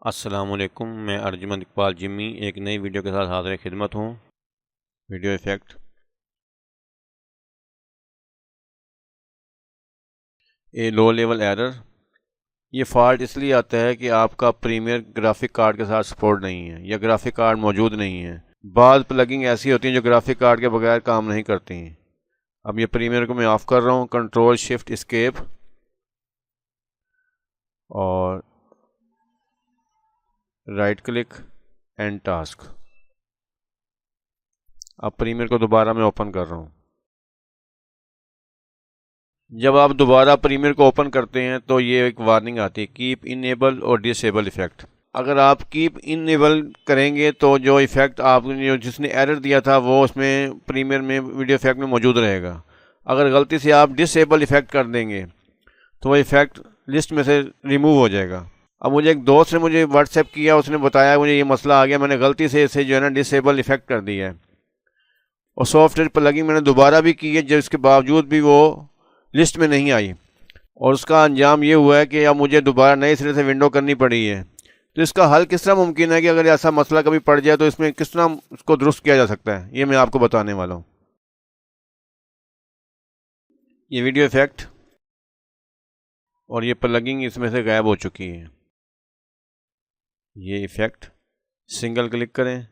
अस्सलामुअलैकुम, मैं अर्जुमंद इकबाल जिम्मी एक नई वीडियो के साथ हाज़िर खिदमत हूँ। Video effect. A low level error. ये फॉल्ट इसलिए आता है कि आपका प्रीमियर ग्राफिक कार्ड के साथ सपोर्ट नहीं है या ग्राफिक कार्ड मौजूद नहीं है। बाद प्लगिंग ऐसी होती हैं जो ग्राफिक कार्ड के बगैर काम नहीं करती हैं। अब ये प्रीमियर को मैं ऑफ़ कर रहा हूँ, कंट्रोल शिफ्ट एस्केप और राइट क्लिक एंड टास्क। अब प्रीमियर को दोबारा मैं ओपन कर रहा हूँ। जब आप दोबारा प्रीमियर को ओपन करते हैं तो ये एक वार्निंग आती है, कीप इनेबल और डिसेबल इफ़ेक्ट। अगर आप कीप इनेबल करेंगे तो जो इफ़ेक्ट आपने जिसने एरर दिया था वो उसमें प्रीमियर में वीडियो इफ़ेक्ट में मौजूद रहेगा। अगर गलती से आप डिसेबल इफ़ेक्ट कर देंगे तो वो इफ़ेक्ट लिस्ट में से रिमूव हो जाएगा। अब मुझे एक दोस्त ने मुझे व्हाट्सएप किया, उसने बताया मुझे ये मसला आ गया, मैंने गलती से इसे जो है ना डिसेबल इफ़ेक्ट कर दिया है और सॉफ्टवेयर प्लगिंग मैंने दोबारा भी की है, जो इसके बावजूद भी वो लिस्ट में नहीं आई और उसका अंजाम ये हुआ है कि अब मुझे दोबारा नए सिरे से विंडो करनी पड़ी है। तो इसका हल किस तरह मुमकिन है कि अगर ऐसा मसला कभी पड़ जाए तो इसमें किस तरह उसको दुरुस्त किया जा सकता है, ये मैं आपको बताने वाला हूँ। ये वीडियो इफ़ेक्ट और ये प्लगिंग इसमें से गायब हो चुकी है। ये इफ़ेक्ट सिंगल क्लिक करें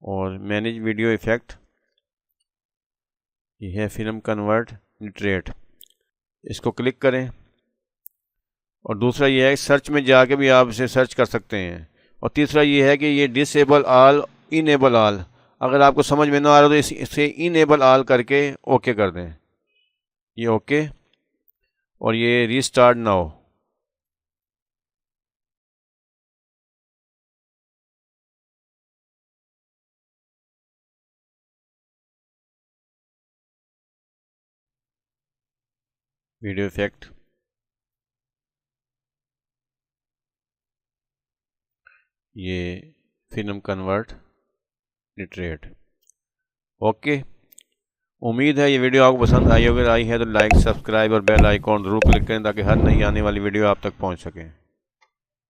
और मैनेज वीडियो इफ़ेक्ट। ये है फिल्म कन्वर्ट निट्रेट, इसको क्लिक करें और दूसरा ये है सर्च में जाके भी आप इसे सर्च कर सकते हैं। और तीसरा ये है कि ये डिसेबल ऑल इनेबल ऑल, अगर आपको समझ में ना आ रहा तो इसे इनेबल ऑल करके ओके कर दें। ये ओके और ये रीस्टार्ट नाउ। वीडियो इफेक्ट, ये फिल्म कन्वर्ट निट्रेट। ओके, उम्मीद है ये वीडियो आपको पसंद आई। अगर आई है तो लाइक, सब्सक्राइब और बेल आइकॉन ज़रूर क्लिक करें ताकि हर नई आने वाली वीडियो आप तक पहुंच सके।